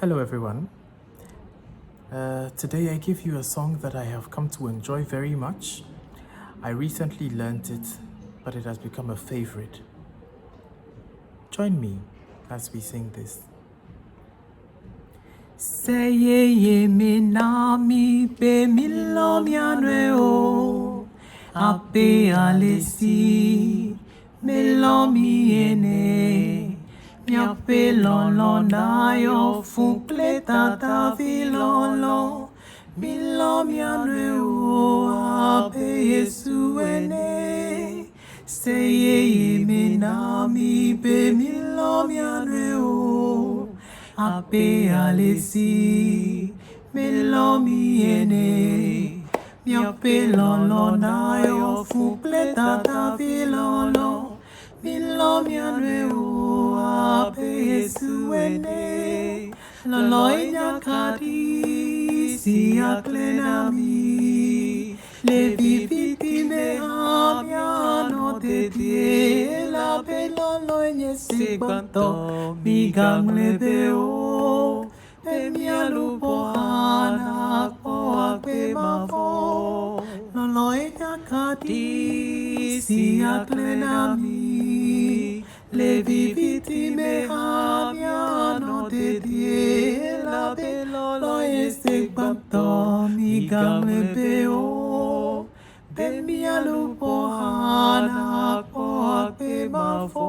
Hello, everyone. Today I give you a song that I have come to enjoy very much. I recently learnt it, but it has become a favorite. Join me as we sing this. Say ye me na mi be mi lo mi anwe o ape alesi me lo mi ene mi ape lon lon na yo fun pleta ta vi lon lon mi lo mi anwe o ape yesu ene say ye me na mi be mi lo mi anwe o ape alesi me lo mi ene mi ape lolo na yo fu pleta ta vi lolo mi lo mi anwe o ape yesu ene lolo inya kadi si aklena mi le viviti me amia no te tie la pe lolo inya se quanto mi gang le veo e mi alupo ana po akwe ma fo lolo inya kadi si aklena mi le viviti me amia no te tie la pe lolo inya se quanto mi gang le veo e mi alupo ana po akwe ma fo